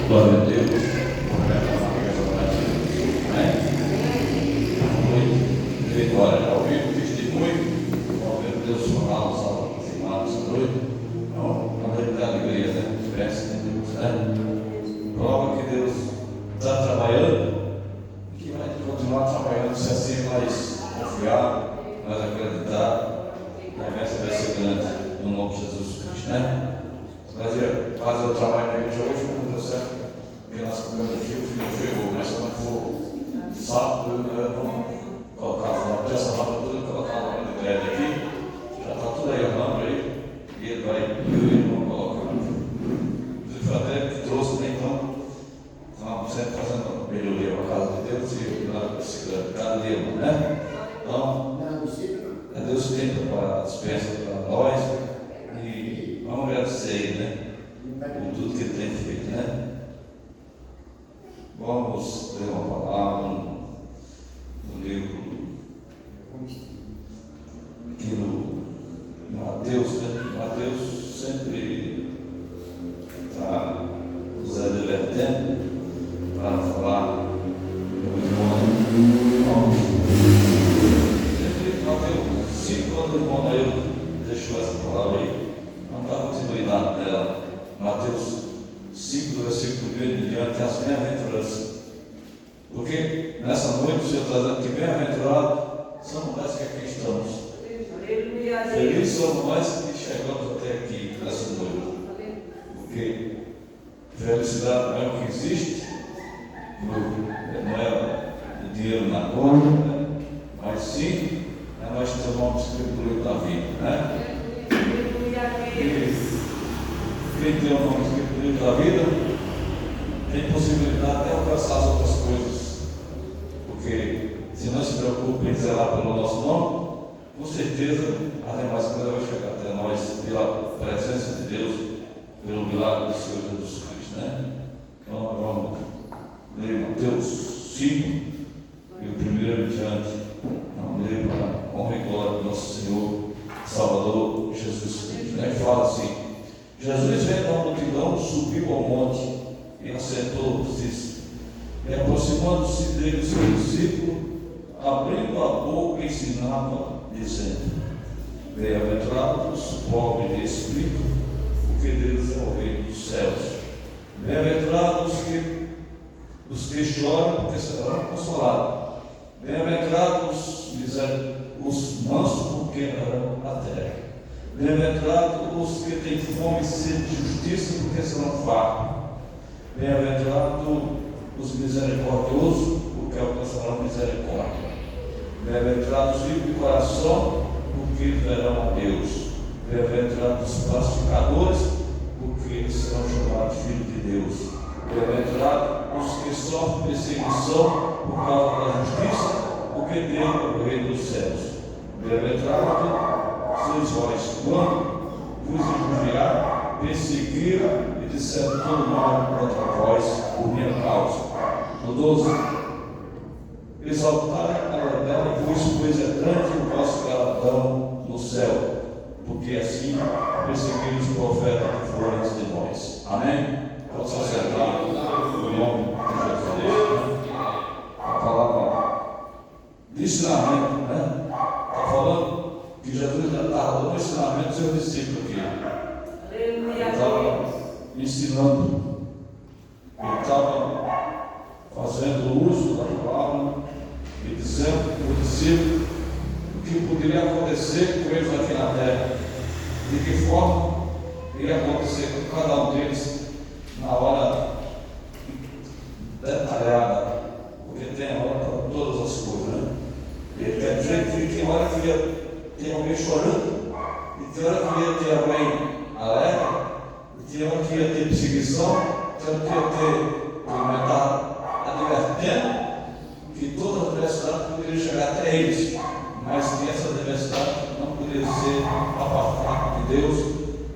Glória a Deus. Agora, já ouviu o testemunho? Ouviu Deus falar aos aproximados essa noite? Não, uma grande alegria, né? Expressa de Deus, né? Prova que Deus está trabalhando e que vai continuar trabalhando se assim mais confiar, mais acreditar. A promessa vai ser grande no nome de Jesus Cristo, né? Fazer o trabalho da igreja hoje, não deu certo, porque nós comemos aqui, o filho chegou, mas quando for sábado, vamos colocar a peça rápida, tudo colocar lá no crédito aqui, já está tudo aí, a lâmpada aí, e ele vai, e vamos colocar. O fraterno que trouxe, né, então, estamos sempre fazendo melhoria para a casa de Deus e lá se cada dia, né? Então, é Deus que tem para a dispensa para nós e vamos agradecer, né? Por tudo que ele tem feito, né? Vamos ler uma palavra no livro aqui no Mateus, né? Mateus sempre está nos advertendo para falar sempre Mateus 5, quando o irmão Nail deixou essa palavra aí, não dá continuidade nela. Mateus 5, do versículo 1 em diante, as bem-aventuranças. Porque nessa noite o Senhor está dizendo que bem-aventurados somos nós que aqui estamos. Felizes somos nós que chegamos até aqui nessa noite. Porque felicidade não é o que existe, não é o dinheiro na conta, né? Mas sim é nós que tomamos o escrito da vida, né? Quem tem o nome escrito da vida tem possibilidade de alcançar as outras coisas, porque se não se preocupa em zelar pelo nosso nome, com certeza a demais coisa vai chegar até nós pela presença de Deus, pelo milagre do Senhor Jesus Cristo, né? Então vamos ler Mateus 5 e o primeiro em diante, vamos ler para a honra e glória do nosso Senhor Salvador Jesus Cristo, né? Que fala assim: Jesus, vendo a multidão, subiu ao monte e assentou-se, e aproximando-se dele, seu discípulo, abrindo a boca, ensinava, dizendo: bem-aventurados os pobres de espírito, porque deles é o reino dos céus. Bem-aventurados os que choram, porque serão consolados. Bem-aventurados os mansos, porque herdarão a terra. Bem-aventurados os que têm fome e sede de justiça, porque serão fartos. Bem-aventurados os misericordiosos, porque alcançarão misericórdia. Bem-aventurados os vivos de coração, porque verão a Deus. Bem-aventurados os pacificadores, porque eles serão chamados filhos de Deus. Bem-aventurados os que sofrem perseguição por causa da justiça, porque dele é o reino dos céus. Bem-aventurados sois vós, quando vos injuriar, perseguiram e disseram todo mal contra vós por minha causa. No 12: exaltai a alegrai-vos, pois é grande o vosso galardão no céu, porque assim perseguiram os profetas que foram antes de nós. Amém? Pode se acertar no nome de Jesus. A palavra de ensinamento, né? Está falando que Jesus já estava dando ensinamento aos seus discípulos aqui. Ele estava ensinando, ele estava fazendo uso da palavra e dizendo para o discípulo o que poderia acontecer com eles aqui na terra, de que forma iria acontecer com cada um deles na hora detalhada, porque tem a hora para todas as coisas, né? Ele quer dizer que tem hora que ia ter alguém chorando, e tem hora que ia ter alguém alegre, e tem hora que ia ter perseguição, tem hora que ia ter que estar advertendo que toda a adversidade poderia chegar até eles, mas que essa adversidade não poderia ser apartada de Deus,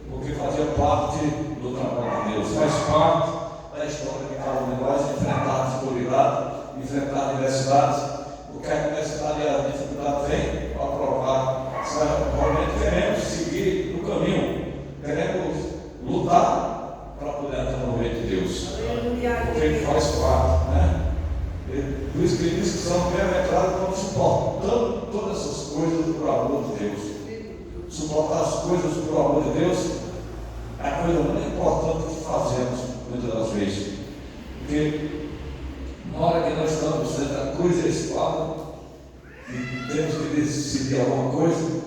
porque fazia parte do trabalho de Deus, faz parte da história de cada um de nós enfrentar a dificuldade, enfrentar adversidades, porque a adversidade e a dificuldade vem para provar se realmente queremos seguir no caminho, queremos lutar para poder entrar no reino de Deus. suportar as coisas por amor de Deus, é a coisa muito importante que fazemos muitas das vezes. Porque na hora que nós estamos dentro da cruz e a espada, e temos que decidir alguma coisa,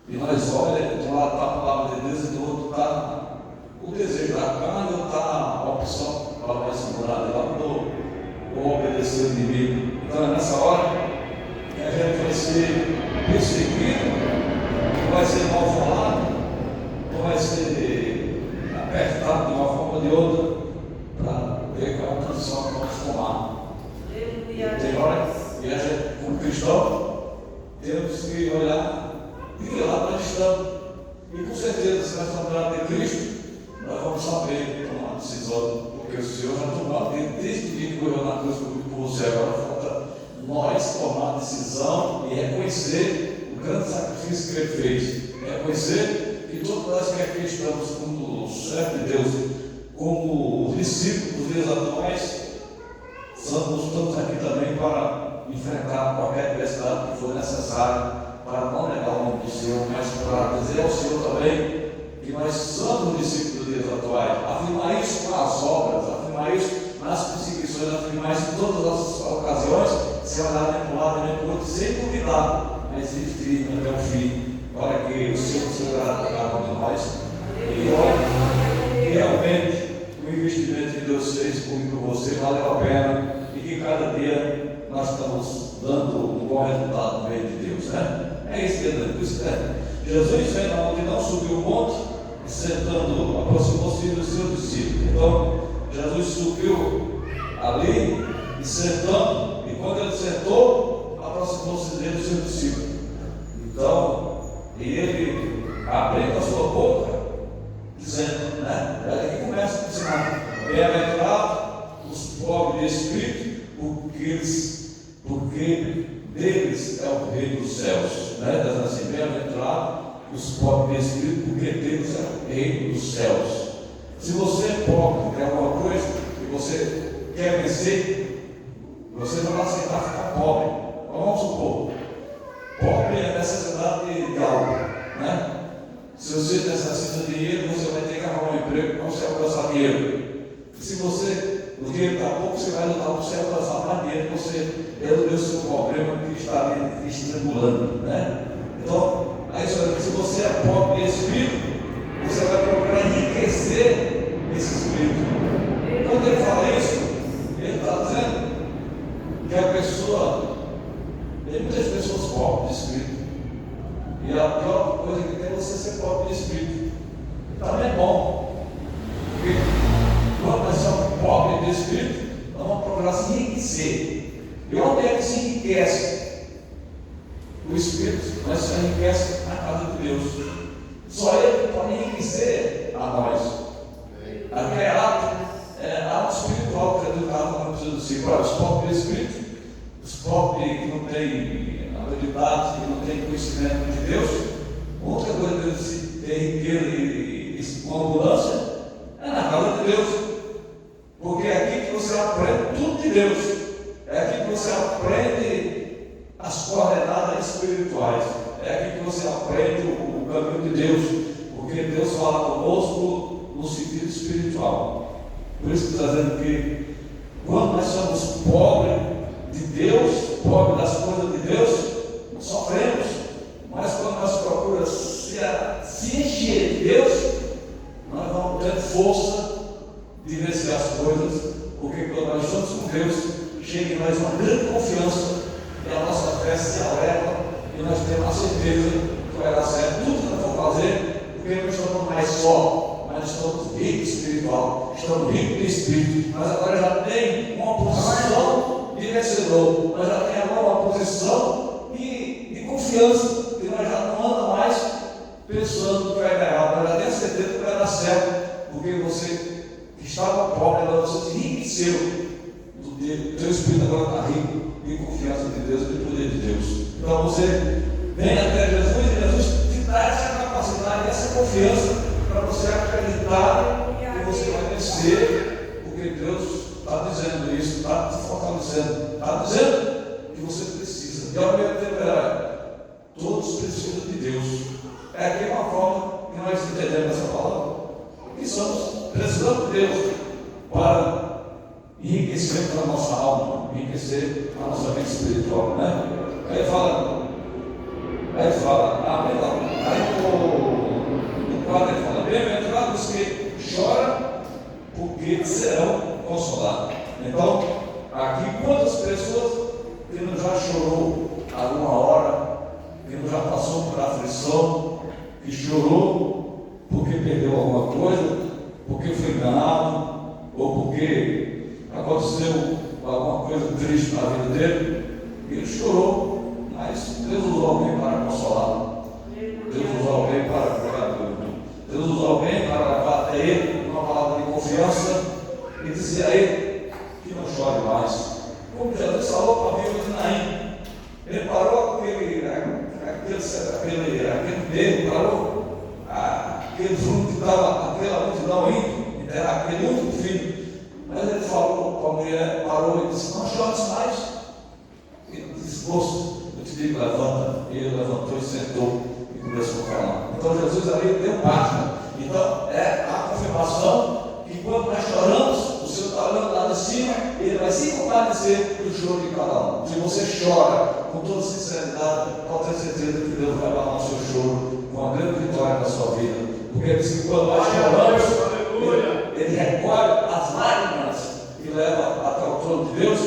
e nós olhamos, de um lado está a palavra de Deus e do outro está o desejo da carne, ou está a opção para nós segurar de lado ou obedecer o inimigo. Então é nessa hora que a gente vai ser perseguido, ou vai ser mal falado, ou vai ser apertado de uma forma ou de outra, para ver qual é a posição que vamos tomar. Tem hora que a gente, como cristão, temos que olhar e ver lá para onde estamos. E com certeza, se nós estamos do lado de Cristo, nós vamos saber tomar decisão, porque o Senhor já tomou desde o dia que morreu na cruz por você. Agora falta nós tomar a decisão e reconhecer o grande sacrifício que Ele fez. Reconhecer que todos nós que aqui estamos como servos de Deus, como discípulos dos dias atuais, estamos aqui também para enfrentar qualquer adversidade que for necessária, para não negar o nome do Senhor, mas para dizer ao Senhor também que nós somos discípulos dos dias atuais, afirmar isso nas obras, afirmar isso nas perseguições, afirmar isso em todas as ocasiões, sem olhar nem para um lado nem para o outro, sem duvidar, mas ir firme até o fim, para que o Senhor seja cada um de nós. E realmente o investimento que Deus fez por você valeu a pena, e que cada dia nós estamos dando um bom resultado no meio de Deus, né? É isso que é. Jesus vendo a multidão, subiu o monte, e sentando, aproximou-se dos seus discípulos. Então, Jesus subiu ali e sentando, e quando ele sentou, aproximou-se dele dos seus discípulos. Então, e ele abriu a sua boca, dizendo, né? É aí que começa a ensinar: bem-aventurados os pobres de espírito, porque deles é o reino dos céus, né? Então, assim, bem-aventurados os pobres de espírito, porque deles é o reino dos céus. Se você é pobre, quer alguma coisa, e você quer vencer, você não vai aceitar ficar pobre. Vamos supor, pobre é necessidade de algo, né? Se você necessita de dinheiro, você vai ter que arrumar um emprego para você alcançar dinheiro. E se o dinheiro está pouco, você vai lutar para você alcançar mais dinheiro, você resolver o seu problema que está ali estrangulando, né? Então, aí, se você é pobre de espírito, você vai procurar enriquecer esse espírito. Quando ele fala isso, ele está dizendo que a pessoa, tem muitas pessoas pobres de espírito, e a pior coisa que tem é você ser pobre de espírito. Também é bom, porque quando nós somos pobres de espírito, nós vamos procurar se enriquecer. E onde é que se enriquece o espírito? Nós se enriquece na casa de Deus. Só Ele pode enriquecer a nós. Aqui é ato espiritual que Jesus estava falando para os discípulos. Os pobres de espírito, os pobres que não têm habilidade, que não têm conhecimento de Deus, outra coisa de ter riqueza e com abundância é na casa de Deus, porque é aqui que você aprende tudo de Deus, é aqui que você aprende as coordenadas espirituais, é aqui que você aprende o caminho de Deus, porque Deus fala conosco no sentido espiritual. Por isso que está dizendo que quando nós somos pobres de Deus, pobres das coisas de Deus, sofremos, mas quando nós procuramos se encher de Deus, nós vamos ter força de vencer as coisas, porque quando nós estamos com Deus, chega em nós uma grande confiança, e a nossa fé se eleva, e nós temos a certeza que vai dar certo tudo que nós vamos fazer, porque não estamos mais só, mas estamos ricos espiritual, estamos ricos de espírito, mas agora já tem uma posição de vencedor, nós já temos agora uma posição de confiança, que nós já não andamos mais pensando que vai dar errado, nós já temos certeza que vai dar certo, porque você que estava pobre, agora você se enriqueceu, o teu espírito agora está rico de confiança de Deus e de poder de Deus. Então você vem até Jesus e Jesus te dá essa capacidade, essa confiança para você acreditar que você vai vencer, porque Deus está dizendo isso, está te fortalecendo, está dizendo que você precisa. E ao mesmo tempo, todos precisam de Deus. É aqui uma forma que nós entendemos essa palavra, que precisamos de Deus para enriquecer a nossa alma, enriquecer a nossa vida espiritual, né? Aí fala, aí no quadro ele fala, bem-aventurados que choram, porque serão consolados. Então, aqui quantas pessoas que não já chorou alguma hora, que não já passou por aflição, que chorou porque perdeu alguma coisa, porque foi enganado, ou porque aconteceu alguma coisa triste na vida dele, e ele chorou, mas Deus usou alguém para consolá-lo, Deus usou alguém para cuidar dele, Deus usou alguém para levar até ele uma palavra de confiança e dizer a ele que não chore mais. Como Jesus falou para a viúva de Naim, ele parou aquele parou aquele fruto que estava, aquela multidão indo, era aquele único filho. Mas ele falou para a mulher, parou e disse: não chores mais. Ele disse: moço, eu te digo, levanta. E ele levantou e sentou e começou a falar. Então Jesus ali deu página. Então é a confirmação que quando nós choramos, o Senhor está olhando lá de cima e Ele vai se compadecer do choro de cada um. Se você chora com toda sinceridade, pode ter certeza que Deus vai levar o seu choro com uma grande vitória na sua vida. Porque Ele diz que quando nós choramos, Ele recolhe as lágrimas e leva até o trono de Deus,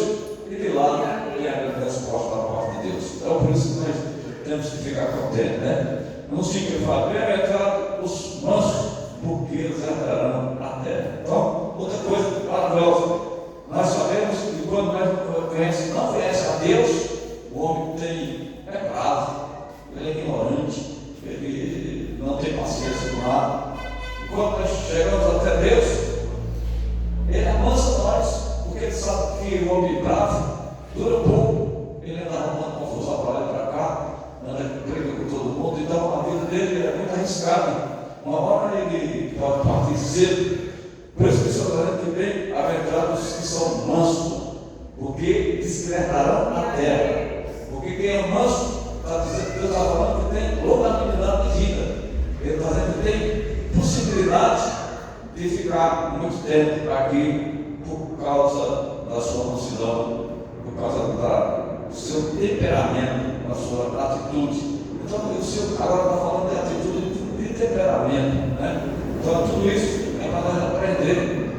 e de lá tem a grande resposta da parte de Deus. Então por isso que nós temos que ficar contentes, né? Não fica fala, bem-aventurados os mansos, porque eles entrarão na terra. Então, outra coisa maravilhosa, nós sabemos que quando nós não conhecemos a Deus, o homem é bravo, ele é ignorante, ele não tem paciência com nada. E quando nós chegamos até Deus, Ele amansa nós, porque Ele sabe que o homem bravo dura pouco, ele anda arrumando confusão para lá e para cá, anda briga com todo mundo, então a vida dele é muito arriscada. Uma hora ele pode partir cedo. Por isso que o Senhor está dizendo que bem-aventurados que são mansos, porque descrevarão a terra. Porque quem é manso, está dizendo que Deus está falando que tem longanimidade de vida. Ele está dizendo que tem possibilidade de ficar muito tempo aqui por causa da sua mansidão, por causa do seu temperamento, da sua atitude. Então o Senhor agora está falando de atitude de temperamento, né? Então tudo isso é para nós aprender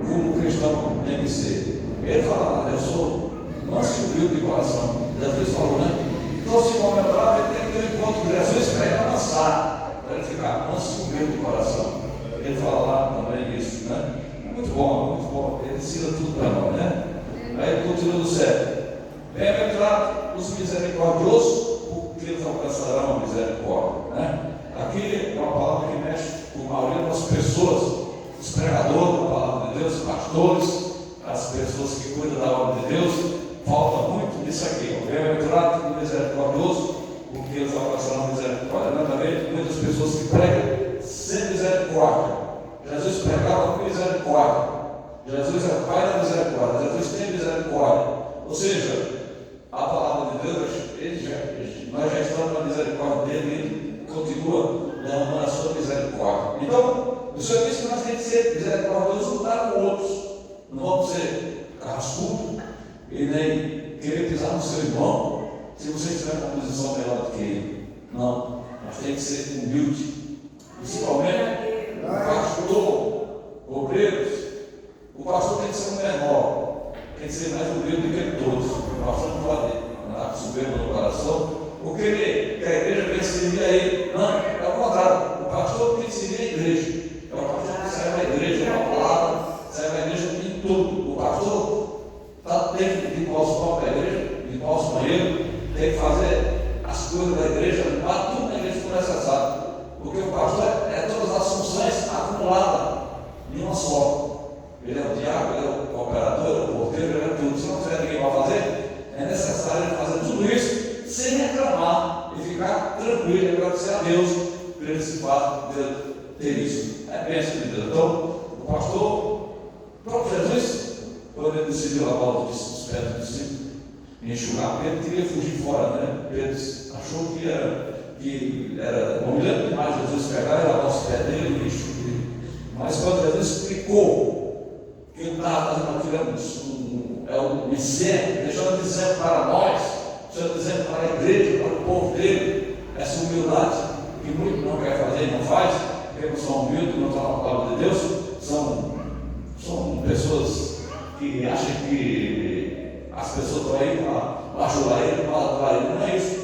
como o cristão tem que ser. Ele fala, eu sou manso e humilde de coração. Jesus falou, né? Então se comemorar, ele tem que ter um encontro com Jesus para ele avançar, para ele ficar manso e humilde de coração. Ele fala lá também isso, né? É muito bom, ele ensina tudo para nós, né? Aí ele continua no 7. Bem-aventurados os misericordiosos, porque eles alcançarão a misericórdia, né? Aqui é uma palavra que mexe com a maioria das pessoas, os pregadores da palavra de Deus, os pastores, as pessoas que cuidam da obra de Deus. Falta muito disso aqui. Bem-aventurado e misericordioso, porque eles alcançarão a misericórdia. Nada a ver com muitas pessoas que pregam sem misericórdia. Jesus pregava com misericórdia. Jesus é o Pai da misericórdia. Jesus tem misericórdia. Ou seja, a palavra de Deus, nós já estamos na misericórdia dele, ele continua derramando a sua misericórdia. Então, o Senhor disse que nós temos que ser misericordiosos para com outros. Não vamos ser carrascudos e nem querer pisar no seu irmão se você estiver numa posição melhor do que ele. Não, nós temos que ser humildes. Principalmente o pastor, obreiros. O pastor tem que ser o menor, tem que ser mais humilde do que todos. O pastor não pode andar com soberba no coração, ou querer que a igreja venha servir a ele. Não, é o contrário. O pastor tem que servir a igreja. É o pastor que serve a igreja, é uma palavra, serve a igreja em tudo. O pastor tem que limpar os pão da igreja, limpar os banheiros, tem que fazer as coisas da igreja, limpar tudo na igreja que for necessário. Porque o pastor é todas as funções acumuladas em uma só. Ele é o diabo, ele é o operador, ele é o porteiro, ele é tudo. Se não tiver ninguém para fazer, é necessário ele fazer tudo isso sem reclamar e ficar tranquilo e agradecer a Deus por esse fato de ter isso. É bênção de Deus. Então, o pastor, o próprio Jesus, quando ele decidiu lavar os pés do discípulo e enxugar, Pedro queria fugir fora, né? Pedro achou que que era, não me lembro demais, Jesus pegar e lavar os pés dele, mas quando Jesus explicou que ele estava fazendo aquilo, é um exemplo, deixando de exemplo para nós, deixando de exemplo para a igreja, para o povo dele, essa humildade que muito não quer fazer e não faz, porque não são humildes, não estão na palavra de Deus, são pessoas que acham que as pessoas estão aí para ajudar ele, para adorar ele. Não é isso.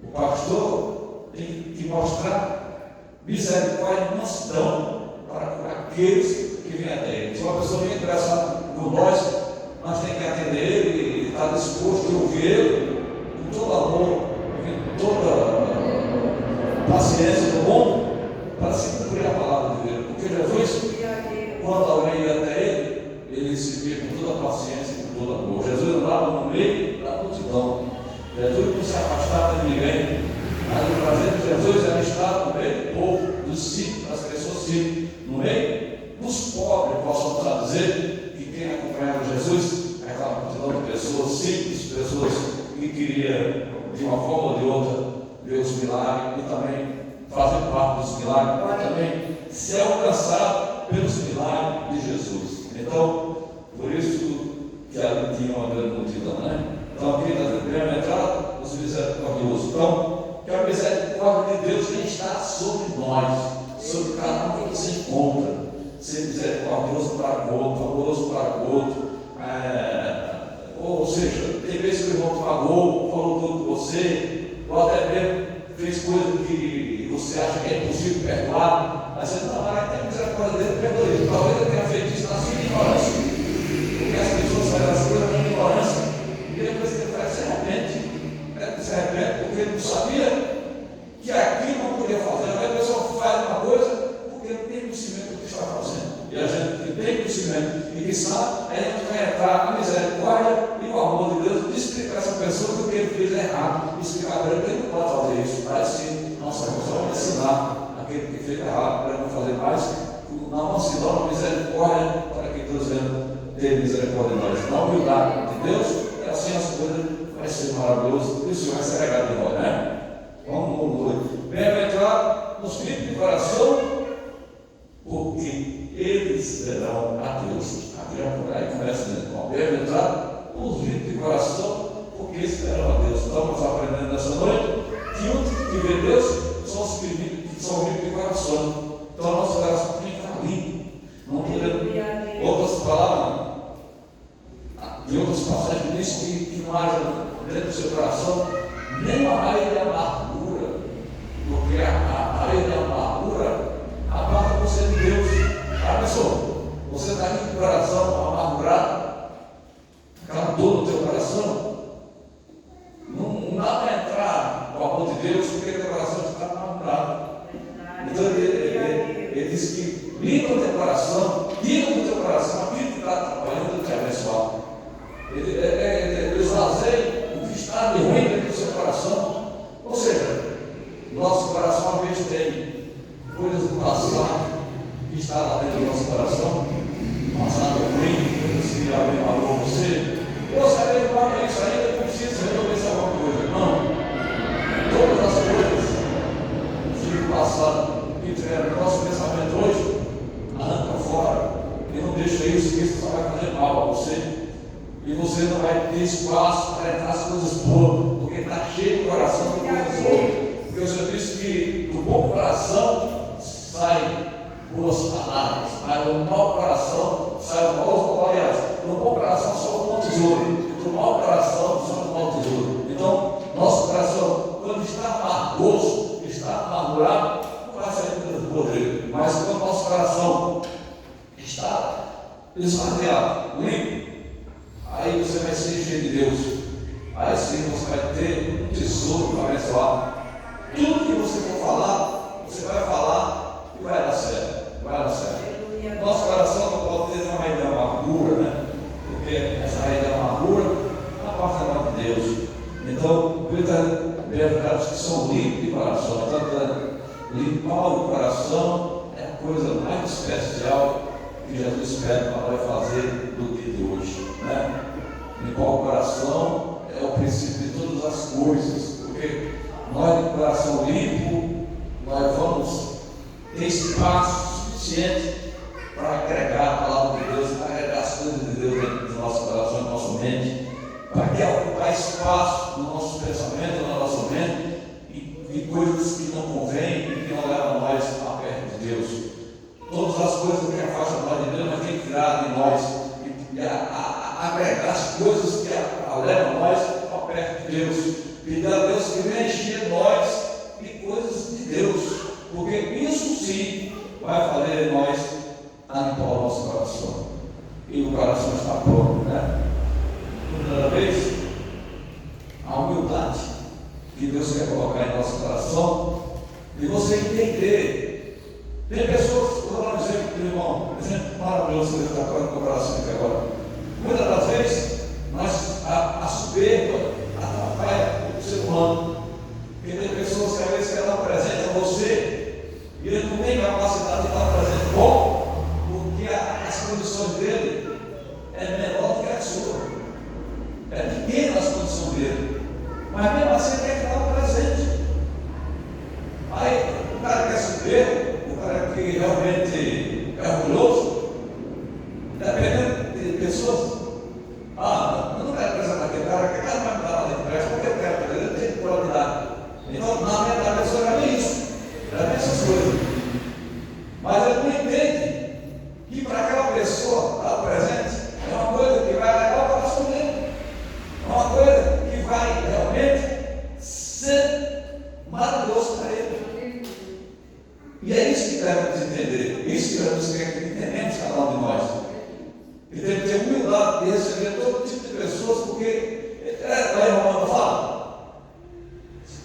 O pastor tem que mostrar misericórdia e mansidão para aqueles que vêm até ele. Se uma pessoa vem interessada por nós temos que atender ele e estar disposto a ouvir ele com todo amor, com toda paciência do mundo, para se cumprir a palavra de Deus. Porque Jesus, quando alguém ia até ele, ele recebia com toda a paciência e com todo amor. Jesus andava no meio da multidão. Jesus não se afastava de ninguém. Mas o prazer de Jesus era estar no meio do povo, dos simples, das pessoas simples, no meio dos pobres, posso dizer, que quem acompanhava Jesus é aquela multidão de pessoas simples, pessoas que queriam, de uma forma ou de outra, ver os milagres e também fazer parte dos milagres, e também ser alcançado pelos milagres de Jesus. Então, por isso que ali tinha uma grande multidão, né? Então, aqui na primeira entrada, os misericordiosos. Então, que a misericórdia de Deus nem está sobre nós, sobre cada um que você encontra. Ser misericordioso para o outro, amoroso para o outro. Ou seja, tem vezes que o irmão pagou, falou tudo com você, ou até mesmo fez coisa que você acha que é impossível perdoar, mas você não vai ter misericórdia dele, perdoa ele. Talvez ele tenha feito isso na sua ignorância, porque as pessoas fazem as coisas na ignorância, e depois ele se arrepende porque ele não sabia que aquilo não podia fazer. A pessoa faz uma coisa porque não tem conhecimento do que está fazendo. E a gente que tem conhecimento e que sabe, a gente vai entrar na misericórdia e o amor de Deus de explicar a essa pessoa que o que ele fez é errado, explicar para ele que ele não pode fazer isso. Mas sim, nossa pessoa vai ensinar aquele que fez errado para não fazer mais, na mansidão, na misericórdia, para que Deus venha ter misericórdia de nós. Na humildade de Deus, e assim as coisas vai ser maravilhoso, isso vai ser regado de nós, né? Vamos, bem-aventurado os limpos de coração, porque eles verão a Deus. Aqui já por aí começa dizendo, bem-aventurado os limpos de coração, porque eles verão a Deus. Estamos aprendendo nessa noite que os que vê Deus são os que são limpos de coração. Então, nosso coração tem que estar limpo. Não podemos, outras palavras, em outras passagens, diz que não haja dentro do seu coração nem uma raiz de amargura, porque a raiz de amargura aparta você de Deus. Ah, pessoa, você está aqui com o coração amargurado, aquela dor no teu coração, não dá para entrar no amor de Deus porque o teu coração está amargurado. Então ele diz que limpa o teu coração, tira do teu coração aquilo que está atrapalhando te abençoar. Ele esvazia o que está de ruim dentro do seu coração. Ou seja, nosso coração às vezes tem coisas do passado que está lá dentro do nosso coração, passado ruim, coisas que alguém falou a você. Você deve falar isso ainda, não precisa resolver essa alguma coisa. Não. Todas as coisas do passado que tiveram no nosso pensamento hoje, arranca fora e não deixa isso, que isso só vai fazer mal a você. E você não vai ter espaço para entrar as coisas boas, porque está cheio do coração de coisas boas. Porque o Senhor disse que do bom coração saem boas palavras, mas do mau coração saem maus olhares. Do bom coração só o bom tesouro, do mau coração só o mau tesouro. Então, nosso coração, quando está amargoso, está amargurado, não vai sair coisas boas dele. Mas quando o nosso coração está esvaziado, limpo, aí você vai ser cheio de Deus. Aí sim você vai ter um tesouro para abençoar. Tudo que você for falar, você vai falar e vai dar certo. Vai dar certo. Nosso coração não pode ter uma raiz de amargura, né? Porque essa raiz de amargura é a parte da mão de Deus. Então, bem-aventurados que são limpos de coração. Então, limpar o coração é a coisa mais especial que Jesus espera para nós fazer do dia de hoje, né? Limpar o coração é o princípio de todas as coisas, porque nós de coração limpo, nós vamos ter espaço suficiente para agregar a palavra de Deus, para agregar as coisas de Deus dentro do nosso coração e da nossa mente, para que ocupar espaço no nosso pensamento, na nossa mente, e coisas que não convêm e que não levam nós a perto de Deus. Todas as coisas que afastam nós de Deus, nós temos que tirar de nós e agregar as coisas que levam nós a perto de Deus. Pedir a Deus que venha encher nós de coisas de Deus, porque isso sim vai fazer nós a limpar o nosso coração. E o coração está pronto, né? Primeira vez, a humildade que Deus quer colocar em nosso coração, e você entender. Tem pessoas, vou dar um exemplo, irmão, um exemplo maravilhoso que Deus está colocando no meu coração aqui agora. Muitas das vezes, a soberba atrapalha o ser humano. Porque tem pessoas que às vezes querem dar um presente a você, e ele não tem capacidade de dar um presente bom, porque as condições dele é menor do que a sua. É pequena as condições dele. Mas mesmo assim ele quer te dar um presente. Aí o cara quer saber, o cara que realmente é orgulhoso, dependendo de pessoas, eu não quero presente daquele cara, que cara vai me dar nada de presente, porque eu quero presente, eu tenho qualidade. Então, na mente da pessoa já vem isso, já vem essas coisas. Mas ele não entende que para aquela pessoa dar o presente é uma coisa que vai alegar o coração dele. É uma coisa que vai realmente ser maravilhoso para ele. E é isso que devemos entender. Isso que devemos querer que entendemos cada um de nós. E tem que ter humildade de receber todo tipo de pessoas, porque aí o Romano fala.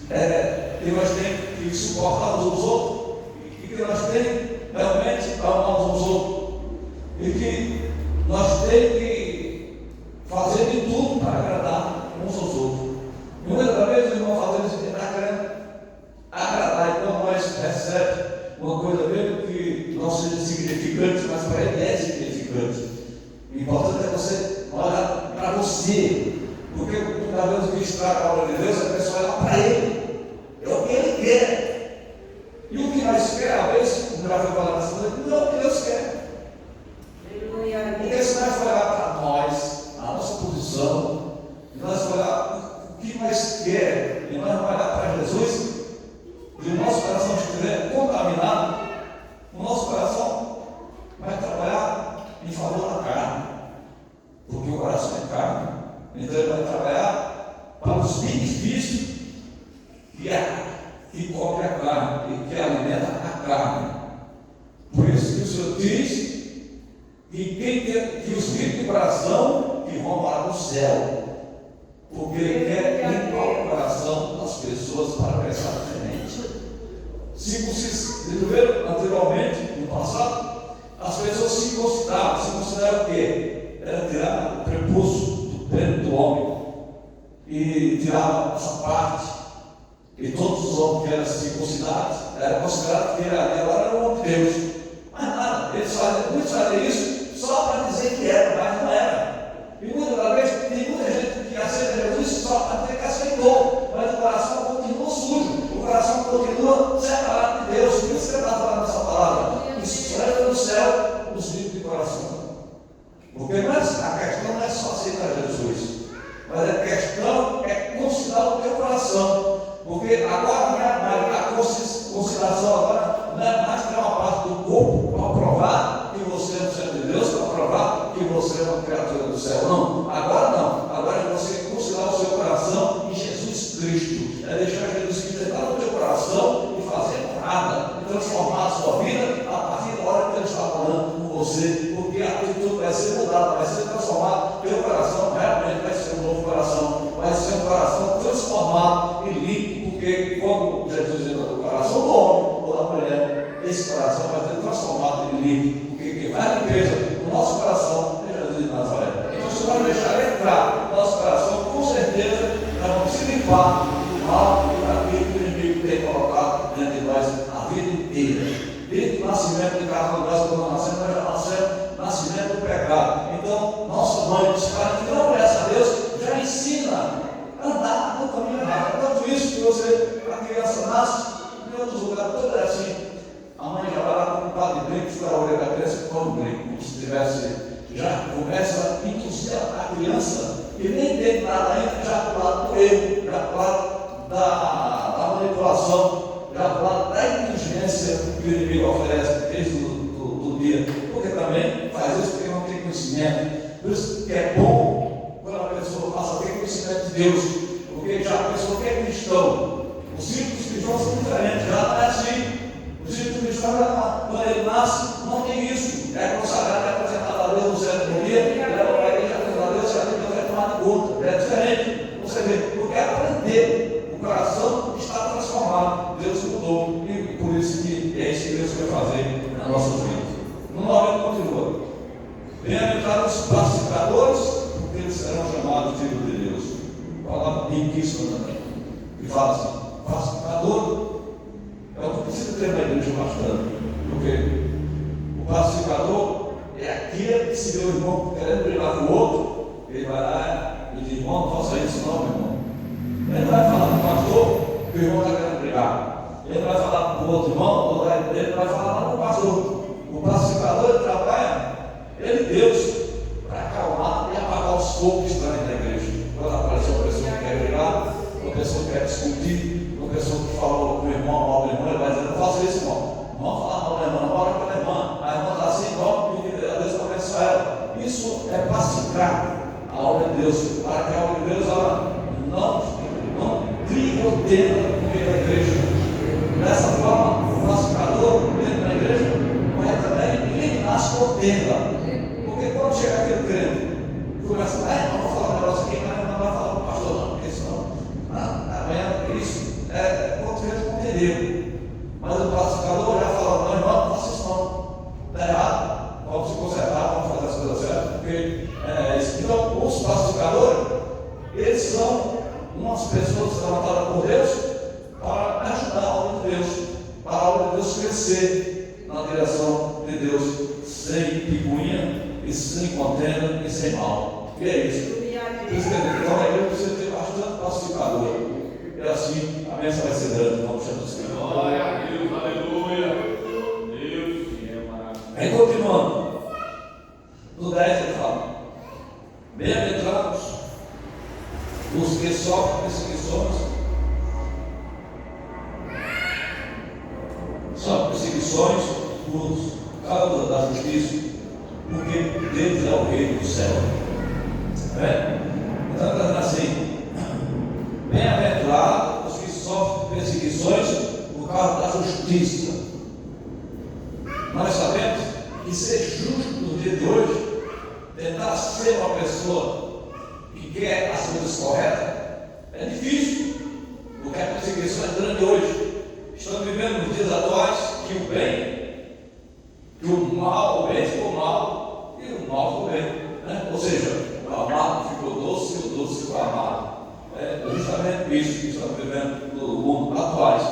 Que nós temos que suportar uns aos outros, e que nós temos realmente amar uns aos outros, e que nós temos que fazer de tudo para agradar uns aos outros. E muitas vezes o irmão fazendo isso, ele está querendo agradar, então nós recebemos uma coisa mesmo que não seja significante, mas para ele é significante. O importante é você olhar para você, porque muitas vezes o que estraga a obra de Deus é a pessoa olhar para ele. É o que ele quer. E o que nós queremos, às vezes, o grave falar assim, não é o que Deus quer. Porque se nós olhar para nós, a nossa posição, e nós olhar o que nós queremos, e nós olhar para Jesus, e o nosso coração estiver contaminado, o nosso coração vai trabalhar em favor da carne. Porque o coração é carne. Então ele vai trabalhar para os benefícios que cobre a carne, e que alimenta a carne. Por isso que o Senhor diz que os ricos de coração que vão para o céu, porque Ele quer limpar o coração das pessoas para pensar diferente. Se vocês viram anteriormente, no passado, as pessoas se consideravam o quê? Era tirar o prepúcio dentro do homem e tirar essa parte. E todos os homens que eram circuncidados eram considerados que ele agora era o homem de Deus. Mas nada, muitos faziam isso só para dizer que era, mas não era. E muitas vezes tem muita gente que aceita Jesus só para dizer que aceitou, mas o coração continua sujo, o coração continua separado de Deus. Por isso que ele está falando essa palavra. Isso só entra no céu os vivos de coração. Porque a questão não é só aceitar Jesus, mas a questão é considerar o teu coração. Porque agora não é mais a consideração, agora não é mais que uma parte do corpo para provar que você é um servo de Deus, para provar que você é uma criatura do céu. Não, agora não. Agora é você considerar o seu coração em Jesus Cristo. É deixar Jesus Cristo entrar no teu coração e fazer nada, e transformar a sua vida a partir da hora que Ele está falando com você. Porque a atitude vai ser mudada, vai ser transformada. Teu coração realmente vai ser um novo coração, vai ser um coração transformado e limpo. Porque quando Jesus entra no coração do homem ou da mulher, esse coração vai ser transformado em limpo. Porque quem faz limpeza no nosso coração é Jesus de Nazaré. Então, se nós deixar entrar no nosso coração, com certeza nós vamos se limpar do mal e daquilo que o inimigo tem colocado dentro de nós a vida inteira. Desde o nascimento de cada um de nós, quando nós nascemos, nascimento do pecado. Então, nossa mãe, os pais que não conhecem a Deus, já ensina a andar no caminho errado. Tanto isso que você a criança nasce, em outros lugares, tudo é assim. A mãe já vai lá com um par de brincos para a orelha da criança e põe um brinco, como se tivesse, já começa a entusiasmar a criança, e nem tem nada ainda, já para o lado do erro, já para o lado da manipulação, já para o lado da inteligência que o inimigo oferece desde o dia, porque também faz isso porque não tem conhecimento. Por isso que é bom quando a pessoa passa a ter conhecimento de Deus, porque já a pessoa que é cristão, os círculos cristãos são diferentes, já não é assim. O círculo cristão, quando ele nasce, não tem isso. É consagrado, é apresentado a Deus no centro do dia, leva para a igreja, apresentado a Deus, e a Deus vai tomar de conta. É diferente. Você vê, porque é aprender. O coração está transformado. Deus mudou. E por isso que é isso que Deus quer fazer na nossa vida. No 9 continua. Bem-aventarados os pacificadores, porque eles serão chamados filhos de Deus. Palavra riquíssima também. E fala assim: pacificador é o que precisa ter na igreja bastante. Porque o pacificador é aquele que, se vê o irmão querendo brigar com o outro, ele vai lá e diz: irmão, não faça isso não, meu irmão. Ele não vai falar para o pastor que o irmão está querendo brigar. Ele não vai falar para o outro irmão, ele não vai falar para o pastor. O pacificador, ele trabalha, ele Deus, para acalmar e apagar os fogos estranhos da igreja. Quando aparece uma pessoa que quer brigar, uma pessoa que quer discutir, uma pessoa que falou com o irmão, mal do irmão, ele vai dizer: não faça isso, irmão. Não falar mal da irmã, não ora pela irmã. A irmã está assim, vamos pedir a Deus para abençoar ela. Isso é pacificar a obra de Deus, para que a obra de Deus ela não crie contenda no meio da igreja. Dessa forma, o pacificador dentro da igreja vai também eliminar as contendas. Porque quando chega aquele crente, começa a não vou falar um negócio aqui, mas não vai falar para o pastor, não, porque senão amanhã isso é contender. Mas o pacificador já fala: não, irmão, não faça isso não, está errado, vamos se consertar, vamos fazer as coisas certas, porque é isso. Então, os pacificadores, eles são umas pessoas levantadas por Deus para ajudar a obra de Deus, para a obra de Deus crescer na direção de Deus, sem picuinha e sem contenda e sem mal. E é isso. Então a igreja precisa ter bastante pacificador. E assim a bênção vai ser grande. Vamos chamar de Senhor. Glória a Deus, aleluia. Deus é maravilhoso. Aí continuando. No 10 ele fala: bem-aventarados os que sofrem perseguições. São perseguições por causa da justiça, porque Deus é o Rei do céu. Então está dizendo assim: bem-aventarados os que sofrem perseguições por causa da justiça. Nós sabemos que ser justo no dia de hoje, tentar ser uma pessoa que quer as coisas corretas, é difícil, porque a perseguição é grande hoje. Estamos vivendo nos dias atuais que o bem, que o mal, o bem ficou mal e o mal ficou bem, né? Ou seja, o amado ficou doce e o doce ficou amado. É justamente isso que estamos vivendo no mundo atuais.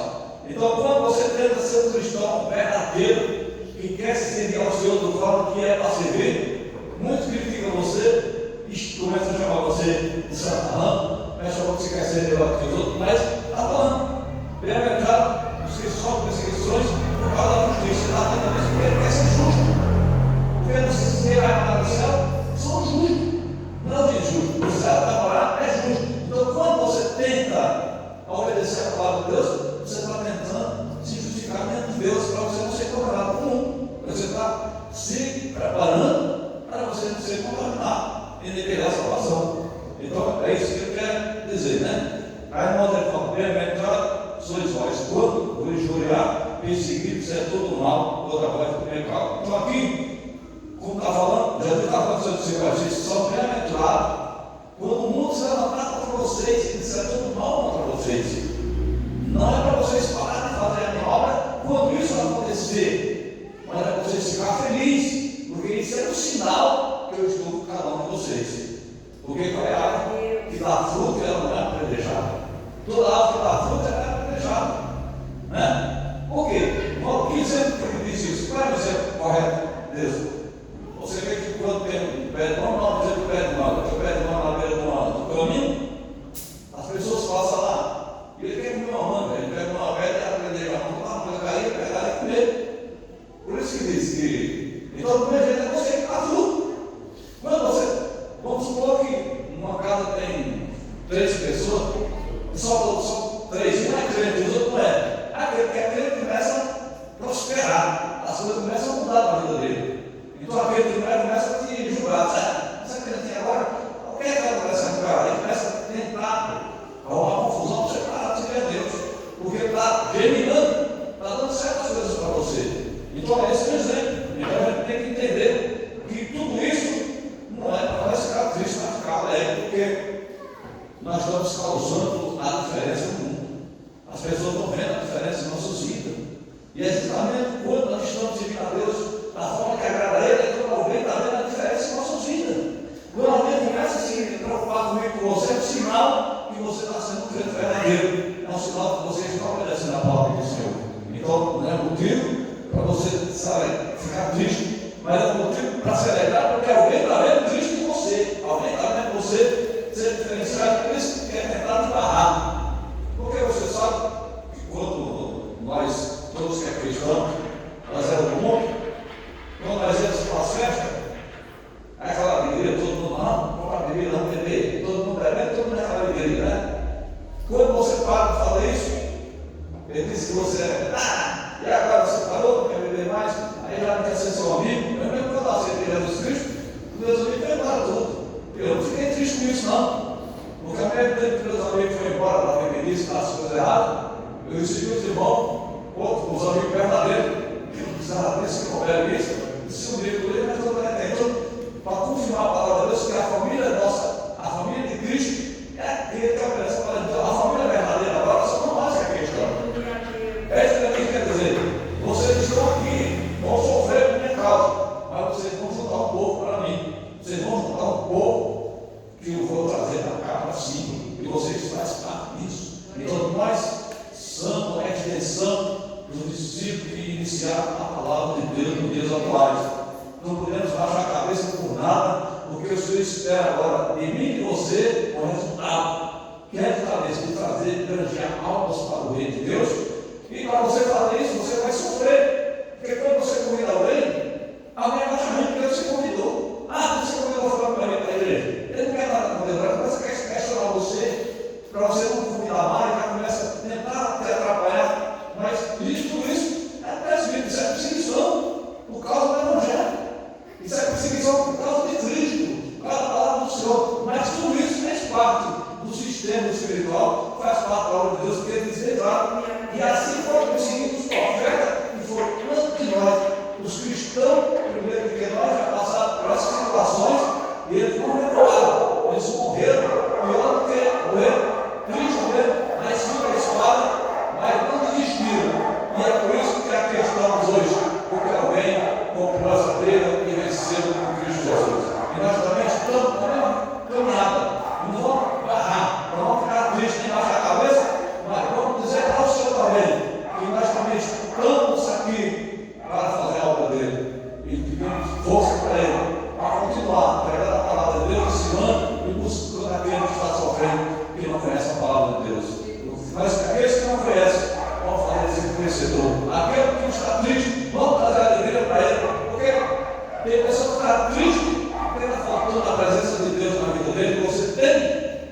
Então, quando você tenta ser um cristão verdadeiro e quer se servir ao Senhor do forma que é para servir, muitos criticam você e começam a chamar você de santarrão, começam a chamar que você quer ser melhor que os outros, mas está falando: bem-aventurado os que sofrem perseguições por causa da justiça. Lá também ele quer ser justo, porque não se vai morar no céu, são justos, não diz justo, o céu vai morar é justo. Então, quando você tenta obedecer a palavra de Deus, você está tentando se justificar diante de Deus para você não ser condenado comum. Você está se preparando para você não ser contaminado e negar a salvação. Então, é isso que ele quer dizer, né? Aí, no outro fala: bem-aventurado sois vós quando vos injuriar, perseguir, fizer todo mal, outra voz do pecado. Então, aqui, como está falando, já está falando sobre vocês, são bem-aventurados quando o mundo se levantar contra vocês e disser todo mal contra vocês. Não é para vocês pararem de fazer a minha obra quando isso acontecer, mas é para vocês ficar felizes, porque isso é um sinal que eu estou com cada um de vocês. Porque qual é a árvore que dá fruto, ela não é apedrejada. Toda árvore que dá fruto, ela é apedrejada, né? Por quê? Que exemplo que ele diz isso? Qual é o exemplo correto, Deus? Você vê que quando tem um pé de mão, não dizer o pé de mão, o pé de mão na beira do caminho, as pessoas passam lá e ele quer comer uma manga, ele germinando, está dando certas coisas para você. Então esse é o exemplo. Então a gente tem que entender que tudo isso não é para nós ficar tristes, para ficar alegre, porque nós estamos causando a diferença no mundo. As pessoas estão vendo a diferença em nossas vidas. E é justamente quando nós estamos servindo a Deus da forma que agrada a Ele, é quando alguém está vendo a diferença em nossas vidas. Quando alguém começa a se preocupar comigo, com você, é um sinal que você está sendo um crente verdadeiro. É um sinal que você está obedecendo a palavra do Senhor. Então, não é motivo para você, sabe, ficar triste, mas é motivo para se alegrar, porque alguém está vendo Cristo em você. Alguém está vendo você ser diferenciado, por isso que quer tentar te barrar. Porque você sabe que quando nós, todos que é cristão, nós éramos do mundo, quando nós íamos para as festas, aquela alegria, todo mundo, vamos beber, vamos beber, todo mundo bebendo, todo mundo é aquela alegria, né? Quando você para de falar isso, ele diz que você é, e agora você parou, não quer beber mais, aí já não quer ser seu amigo. Eu mesmo quando eu aceitei Jesus Cristo, os meus amigos perguntaram tudo. Eu não fiquei triste com isso, não. Porque ao mesmo tempo que meus amigos foram embora para a bebedice, para as coisas erradas, eu recebi os irmãos, os amigos verdadeiros, que não precisavam ter se couber isso, se unir com ele, mas todo mundo para confirmar a palavra de Deus, que a família nossa, a família de Cristo, é aquele que aparece para então, a família verdadeira agora só não mais que a questão. É isso que quer dizer. Vocês estão aqui, vão sofrer por minha causa, mas vocês vão juntar um povo para mim. Vocês vão juntar um povo que eu vou trazer para cá, para cima, e vocês fazem parte disso. Então nós somos a extensão dos discípulos que iniciaram a palavra de Deus nos dias atuais. Não podemos baixar a cabeça por nada, porque o Senhor espera agora de mim e de você o resultado. Que é de trazer, granjear almas para o reino de Deus. E para você fazer isso, você vai sofrer. Porque quando você convida alguém vai achar ruim porque você convidou. Você convidou fulano para vir para a igreja. Ele não quer nada com Deus, mas quer chamar você, para você não convidar mais, já começa a tentar te atrapalhar. Mas tudo isso é presbítero, isso é perseguição por causa do Evangelho. Isso é perseguição por causa de Cristo, por causa da palavra do Senhor. Mas tudo isso faz parte do sistema espiritual, faz parte da obra de Deus, porque ele diz, claro, e assim foram perseguidos os profetas, que foram antes de nós, os cristãos, primeiro que nós, já passaram por essas situações, e eles não recuaram, eles morreram, pior do que morreram, Cristo morreu, mas fica a espada, mas não desistiram. E é por isso que aqui estamos hoje, porque alguém comprou essa briga e venceu com Cristo Jesus. E nós também estamos na mesma caminhada. Não vamos barrar, não vamos ficar tristes nem baixar a cabeça, mas vamos dizer ao Senhor também que nós também estamos aqui para fazer a obra dele. E pedimos força para ele, para continuar pregando a palavra de Deus, ensinando e buscando aquele que está sofrendo, que não conhece a palavra de Deus. Mas aqueles que não conhecem, vão fazer esse conhecedor. Aquele que está triste, vamos trazer a alegria para ele, porque tem pessoa que está triste, porque está faltando a presença de Deus na vida dele. Você tem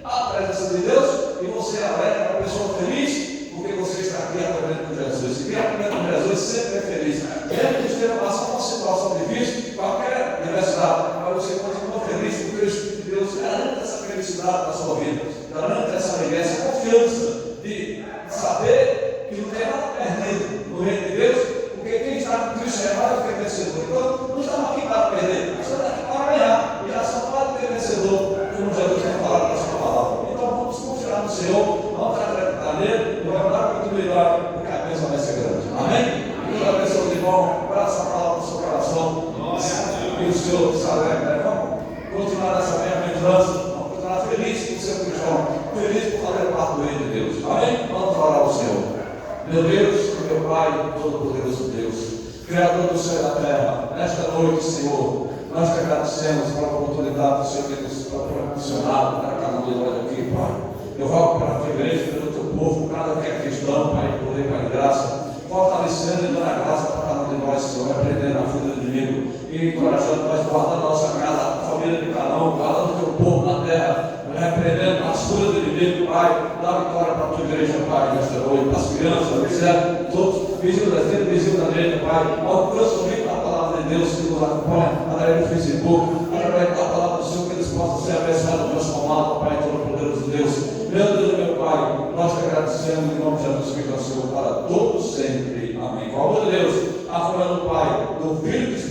a presença de Deus e você é alegre, uma pessoa feliz, porque você está aqui aprendendo com Jesus. E quem aprende com Jesus sempre é feliz. Mesmo que esteja passando uma situação difícil, qualquer diversidade, mas você continua feliz, porque o Espírito de Deus garante essa felicidade na sua vida, garante essa alegria, essa confiança de saber que não tem nada perdido no reino de Deus, porque quem está com Cristo é mais do que vencedor. Então, não estamos aqui para perder, estamos aqui para ganhar, e já somos mais do que vencedor, como Jesus tem falado na sua palavra. Então, vamos confiar no Senhor, vamos acreditar nele, e vamos dar continuidade, porque a bênção vai ser grande. Amém? Deus abençoe os irmãos, guarda essa palavra no seu coração, e o Senhor se alegra. Vamos continuar nessa mesma lembrança, vamos continuar felizes por ser cristão, felizes por fazer parte do reino de Deus. Amém? Vamos orar ao Senhor. Meu Deus, meu Pai, todo-poderoso Deus, Criador do céu e da terra, nesta noite, Senhor, nós te agradecemos pela oportunidade que o Senhor tem nos proporcionado para cada um de nós aqui, Pai. Eu rogo pela tua igreja, pelo teu povo, cada que é cristão, Pai, de poder, Pai, de graça, fortalecendo e dando a graça para cada um de nós, Senhor, repreendendo a fuga do inimigo e encorajando nós, guardando a nossa casa, a família de cada um, guardando o teu povo na terra, repreendendo a fuga do inimigo, Pai, dá vitória para a tua igreja, Pai, nesta noite, para as crianças, todos, vizinhos da esquerda, vizinhos da direita, Pai, alcança o rio da palavra de Deus, que nos acompanha, através do Facebook, através da palavra do Senhor, que eles possam ser abençoados, transformados, Pai, todo-poderoso Deus. Meu Deus, meu Pai, Nós te agradecemos em nome de Jesus, que é o Senhor para todos sempre. Amém. Com a amor de Deus, a fora do Pai, do Filho e do